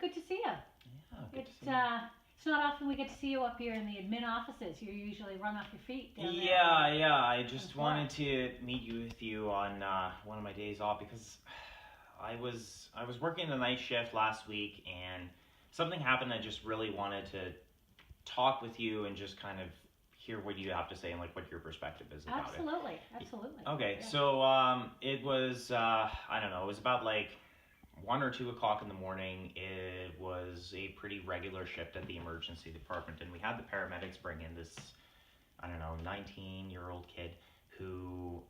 good to see you. Yeah, good to see you. It's not often we get to see you up here in the admin offices. You usually run off your feet down there. Yeah. I just wanted to meet with you on one of my days off because I was working the night shift last week and something happened. I just really wanted to talk with you and just kind of hear what you have to say and like what your perspective is about Absolutely. Okay, Yeah. so it was I don't know, it was about like 1 or 2 o'clock in the morning. It was a pretty regular shift at the emergency department, and we had the paramedics bring in this, I don't know, 19-year-old kid who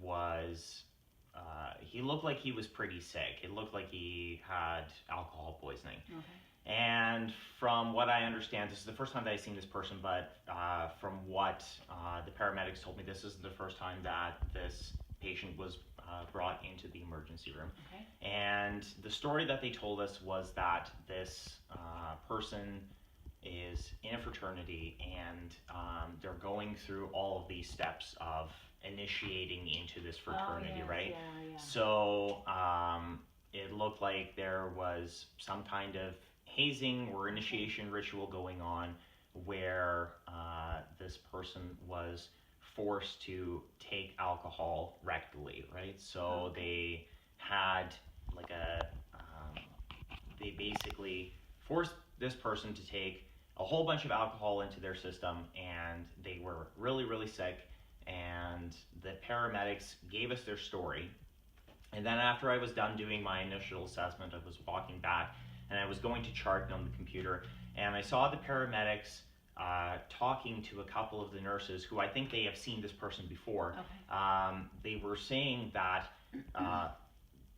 was, he looked like he was pretty sick. It looked like he had alcohol poisoning. Okay. And from what I understand, this is the first time that I've seen this person, but from what the paramedics told me, this isn't the first time that this patient was brought into the emergency room. Okay. And the story that they told us was that this person is in a fraternity and they're going through all of these steps of initiating into this fraternity, right? Yeah. So it looked like there was some kind of hazing or initiation ritual going on where this person was forced to take alcohol rectally, right? So they had like they basically forced this person to take a whole bunch of alcohol into their system, and they were really, really sick, and the paramedics gave us their story. And then after I was done doing my initial assessment, I was walking back and I was going to chart on the computer, and I saw the paramedics talking to a couple of the nurses who I think they have seen this person before. Okay. They were saying that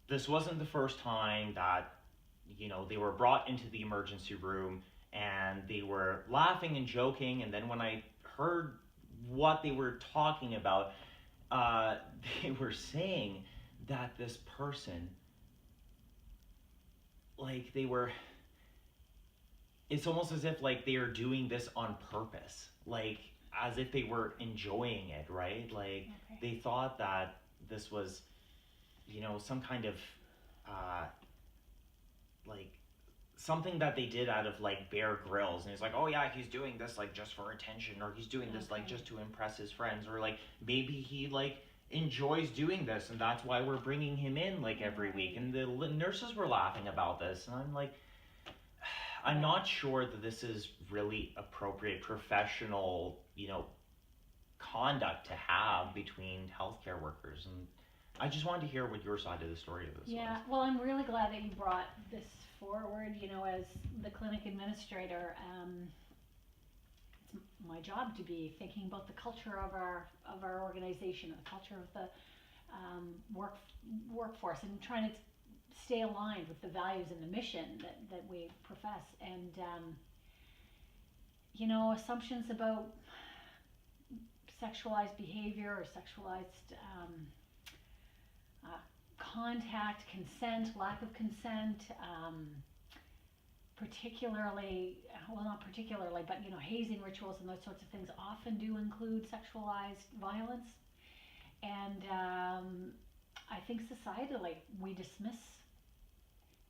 this wasn't the first time that they were brought into the emergency room, and they were laughing and joking. And then when I heard what they were talking about, they were saying that this person, like it's almost as if like they are doing this on purpose, like as if they were enjoying it, right? Like they thought that this was, some kind of like something that they did out of like Bear Grylls, and he's like, oh yeah, he's doing this like just for attention, or he's doing this like just to impress his friends, or like maybe he like enjoys doing this and that's why we're bringing him in like every week. And the nurses were laughing about this, and I'm like, I'm not sure that this is really appropriate professional, conduct to have between healthcare workers. And I just wanted to hear what your side of the story of this was. Yeah, well, I'm really glad that you brought this forward. As the clinic administrator, it's my job to be thinking about the culture of our organization, the culture of the workforce, and trying to stay aligned with the values and the mission that we profess. And assumptions about sexualized behavior or sexualized contact, consent, lack of consent, particularly, well, not particularly, but hazing rituals and those sorts of things often do include sexualized violence. And I think societally we dismiss,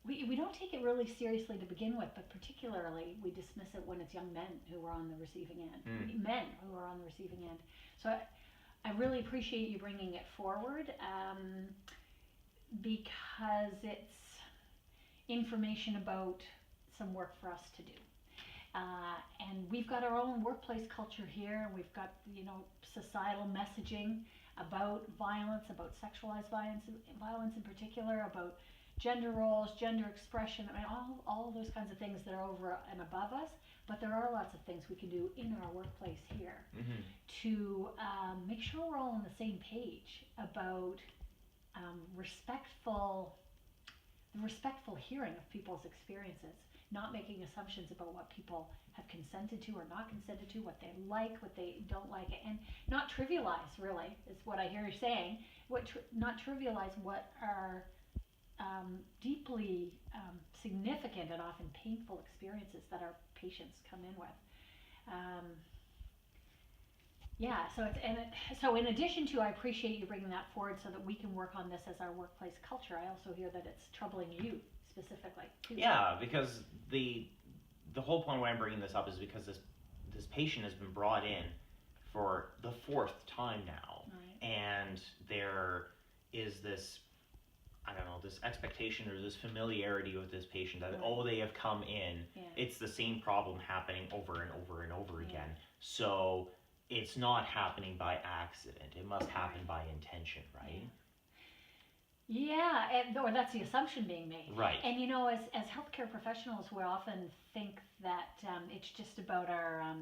we don't take it really seriously to begin with, but particularly we dismiss it when it's young men who are on the receiving end, men who are on the receiving end. So I really appreciate you bringing it forward, because it's information about some work for us to do. And we've got our own workplace culture here, and we've got, societal messaging about violence, about sexualized violence in particular, about gender roles, gender expression, I mean, all of those kinds of things that are over and above us. But there are lots of things we can do in our workplace here to make sure we're all on the same page about respectful hearing of people's experiences, not making assumptions about what people have consented to or not consented to, what they like, what they don't like, and not trivialize, really, is what I hear you saying, not trivialize what are deeply significant and often painful experiences that our patients come in with. So in addition to, I appreciate you bringing that forward so that we can work on this as our workplace culture. I also hear that it's troubling you specifically. Yeah, because the whole point why I'm bringing this up is because this patient has been brought in for the 4th time now, Right. and there is this, I don't know, this expectation or this familiarity with this patient that, Right. oh, they have come in, Yeah. it's the same problem happening over and over and over Yeah. again. So it's not happening by accident. It must happen Right. by intention, right? Yeah, or that's the assumption being made. Right. And you know, as healthcare professionals, we often think that it's just about our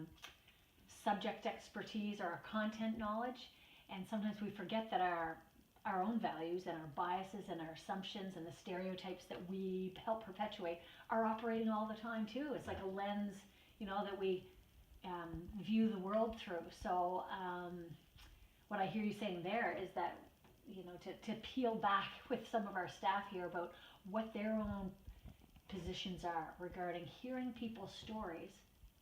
subject expertise or our content knowledge, and sometimes we forget that our own values and our biases and our assumptions and the stereotypes that we help perpetuate are operating all the time too. It's like a lens, you know, that we view the world through. So what I hear you saying there is that, you know, to peel back with some of our staff here about what their own positions are regarding hearing people's stories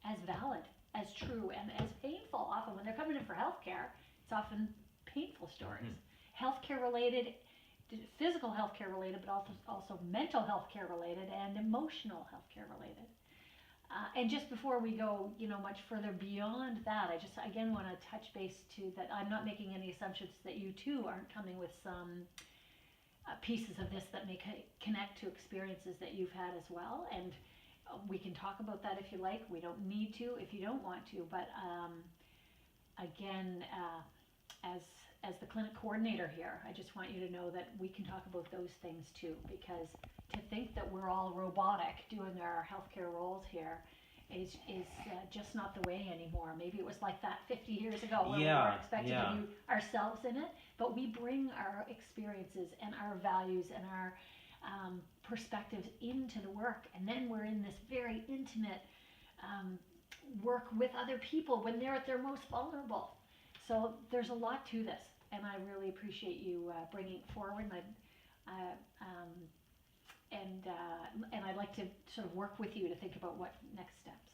as valid, as true, and as painful. Often when they're coming in for healthcare, it's often painful stories. Mm-hmm. Healthcare related, physical healthcare related, but also mental healthcare related and emotional healthcare related. And just before we go, you know, much further beyond that, I just again want to touch base to that I'm not making any assumptions that you too aren't coming with some pieces of this that may connect to experiences that you've had as well. And we can talk about that if you like. We don't need to if you don't want to. But again, as the clinic coordinator here, I just want you to know that we can talk about those things too, because to think that we're all robotic doing our healthcare roles here is just not the way anymore. Maybe it was like that 50 years ago when we weren't expected to do ourselves in it, but we bring our experiences and our values and our perspectives into the work, and then we're in this very intimate work with other people when they're at their most vulnerable. So there's a lot to this, and I really appreciate you bringing it forward. And I'd like to sort of work with you to think about what next steps.